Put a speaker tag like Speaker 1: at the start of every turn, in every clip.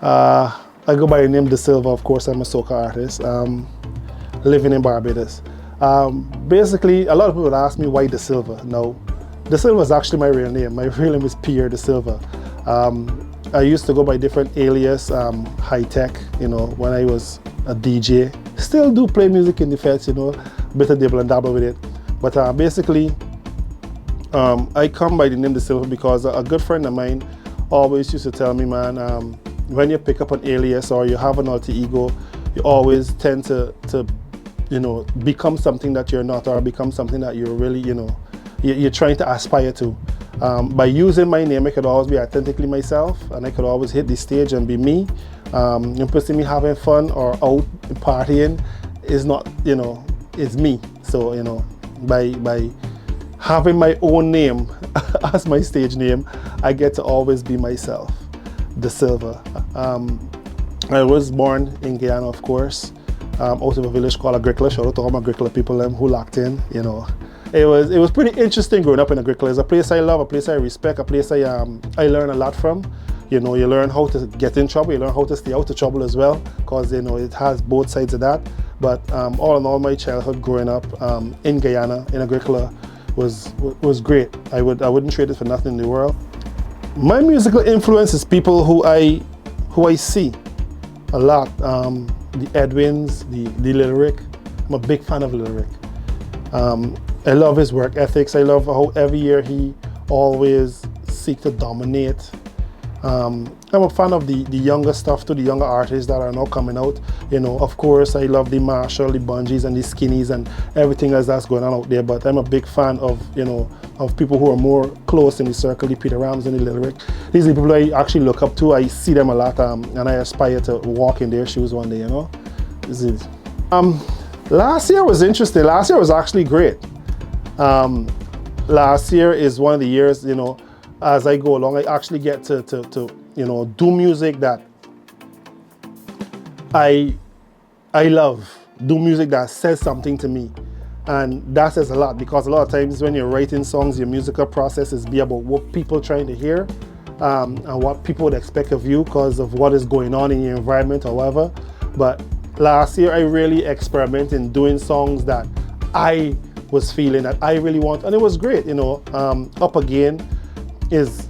Speaker 1: I go by the name Dasilva, of course. I'm a soca artist, living in Barbados. Basically, a lot of people ask me why Dasilva. No, Dasilva is actually my real name. My real name is Pierre Dasilva. I used to go by different alias, high tech, when I was a DJ. Still do play music in the feds, bit of dibble and dabble with it. But basically, I come by the name Dasilva because a good friend of mine always used to tell me, man, when you pick up an alias or you have an alter ego, you always tend to become something that you're not, or become something that you're really, you're trying to aspire to. By using my name, I could always be authentically myself, and I could always hit the stage and be me. You see me having fun or out partying is not, it's me. So, by having my own name as my stage name, I get to always be myself, Dasilva. I was born in Guyana, of course, out of a village called Agricola. Shout out to all my Agricola people who locked in, It was pretty interesting growing up in Agricola. It's a place I love, a place I respect, a place I learn a lot from. You learn how to get in trouble, you learn how to stay out of trouble as well, because it has both sides of that. But all in all, my childhood growing up in Guyana, in Agricola, was great. I wouldn't trade it for nothing in the world. My musical influence is people who I see a lot. The Edwins, the Lyric. I'm a big fan of Lyric. I love his work ethics. I love how every year he always seeks to dominate. I'm a fan of the younger stuff, to the younger artists that are now coming out. Of course, I love the Marshall, the Bungees, and the Skinnies, and everything else that's going on out there. But I'm a big fan of, of people who are more close in the circle, the Peter Rams and the Lyric. These are the people I actually look up to. I see them a lot, and I aspire to walk in their shoes one day. This is. Last year was interesting. Last year was actually great. Last year is one of the years, as I go along, I actually get to do music that I love, do music that says something to me. And that says a lot, because a lot of times when you're writing songs, your musical process is about what people are trying to hear, and what people would expect of you because of what is going on in your environment or whatever. But last year I really experimented in doing songs that I was feeling, that I really want, and it was great. Up Again is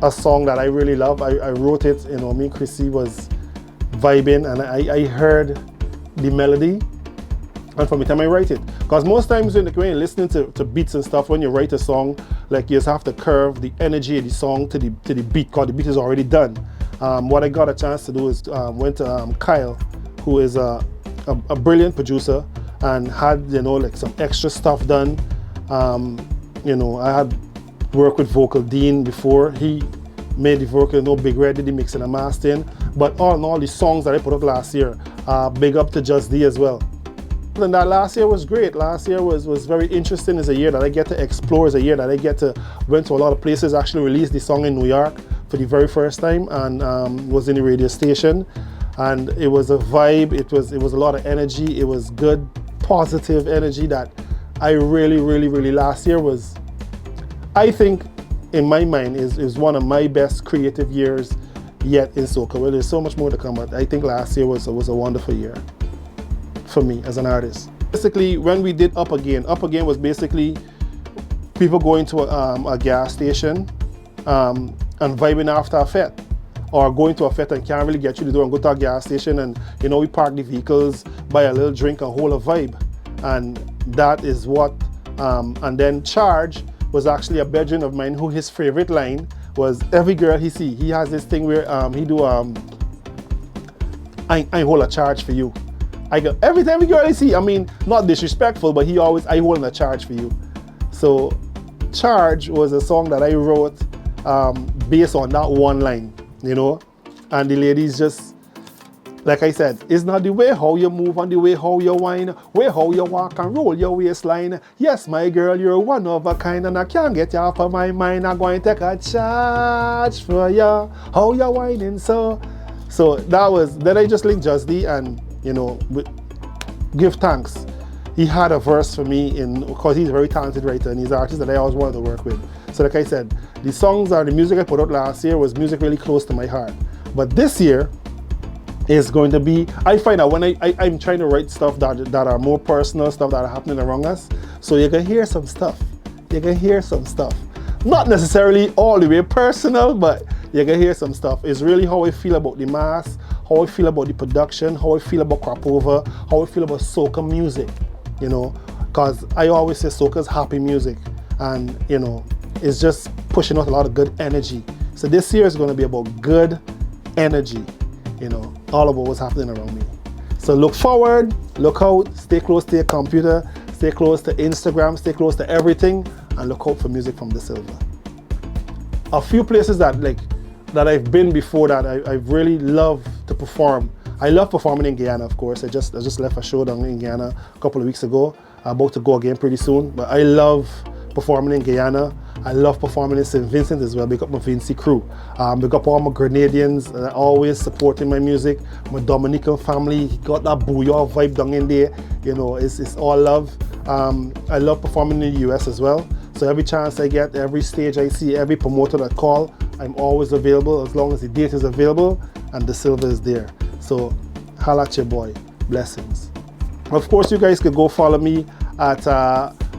Speaker 1: a song that I really love. I wrote it, me and Chrissy was vibing, and I heard the melody, and from the time I write it, because most times when you're listening to beats and stuff, when you write a song, like, you just have to curve the energy of the song to the beat, because the beat is already done. What I got a chance to do is went to Kyle, who is a brilliant producer, and had like some extra stuff done. I had worked with Vocal Dean before. He made the vocal, Big Red did the mixing and mastering. But all in all, the songs that I put out last year, big up to Just D as well. And that last year was great. Last year was very interesting. It's a year that I get to explore. It's a year that I get to went to a lot of places. Actually released the song in New York for the very first time, and was in the radio station. And it was a vibe. It was a lot of energy. It was good, positive energy that I really, really, really, last year was, I think, in my mind, is one of my best creative years yet in soca. Well, there's so much more to come, but I think last year was a wonderful year for me as an artist. Basically, when we did Up Again was basically people going to a gas station and vibing after a fete, or going to a fete and can't really get you to do and go to a gas station, and we park the vehicles, buy a little drink and hold a vibe. And that is what, and then Charge was actually a bedroom of mine who his favorite line was, every girl he see, he has this thing where he do, I hold a charge for you. I go, every girl I see, not disrespectful, but he always, I hold a charge for you. So Charge was a song that I wrote based on that one line, and the ladies just, like I said, it's not the way how you move and the way how you whine, way how you walk and roll your waistline. Yes, my girl, you're one of a kind, and I can't get you off of my mind. I'm going to take a charge for you, how you whining so. So that was, then I just linked Just D and, give thanks. He had a verse for me because he's a very talented writer and he's an artist that I always wanted to work with. So like I said, the songs or the music I put out last year was music really close to my heart. But this year is going to be, I find out when I'm trying to write stuff that are more personal, stuff that are happening around us. So you can hear some stuff. You can hear some stuff. Not necessarily all the way personal, but you can hear some stuff. It's really how I feel about the mass, how I feel about the production, how I feel about crop over, how I feel about soca music, you know, because I always say soca is happy music, and you know, it's just pushing out a lot of good energy. So this year is going to be about good energy, you know, all about what's happening around me. So look forward, look out, stay close to your computer, stay close to Instagram, stay close to everything, and look out for music from Dasilva. A few places that I've been before that I really love to perform. I love performing in Guyana, of course. I just left a show down in Guyana a couple of weeks ago. I'm about to go again pretty soon. But I love performing in Guyana. I love performing in St. Vincent as well. Big up my Vinci crew. Big up all my Grenadians that are always supporting my music. My Dominican family, got that booyah vibe down in there. You know, it's all love. I love performing in the US as well. So every chance I get, every stage I see, every promoter that call, I'm always available as long as the date is available and Dasilva is there. So holla at your boy. Blessings. Of course, you guys could go follow me at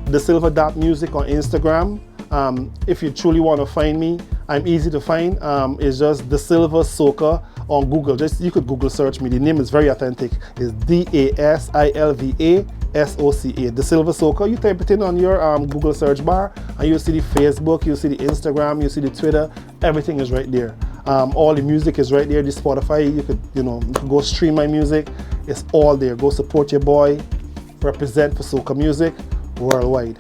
Speaker 1: dasilva.music on Instagram. If you truly want to find me, I'm easy to find. It's just Dasilva Soca on Google. You could Google search me. The name is very authentic. It's Dasilva Soca. Dasilva Soca. You type it in on your Google search bar, and you'll see the Facebook, you'll see the Instagram, you'll see the Twitter. Everything is right there. All the music is right there. The Spotify, you could go stream my music. It's all there. Go support your boy. Represent for soca music worldwide.